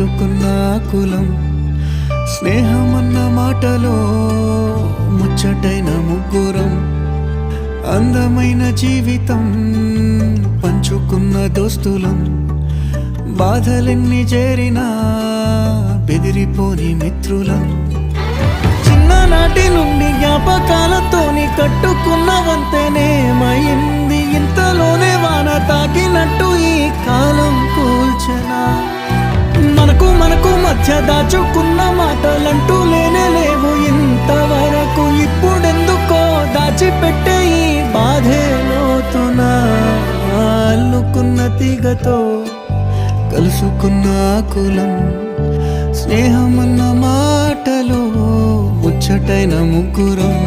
కలుసుకున్న కులం స్నేహమన్న మాటలో ముచ్చటైన ముగ్గురం అందమైన జీవితం పంచుకున్న దోస్తులం బాధలెన్ని చేరినా బెదిరిపోని మిత్రులం చిన్ననాటి నుండి జ్ఞాపకాలతోని కట్టుకున్న వంతెనేమైంది ఇంతలోనే వాన తాకినట్టు ఈ కాలం కూల్చనా మనకు మధ్య దాచుకున్న మాటలంటూ లేనే లేవు ఇంతవరకు ఇప్పుడెందుకో దాచిపెట్టే ఈ బాధే లోతున అల్లుకున్న తీగతో కలుసుకున్న కులం స్నేహమన్న మాటలో ముచ్చటైన ముగ్గురం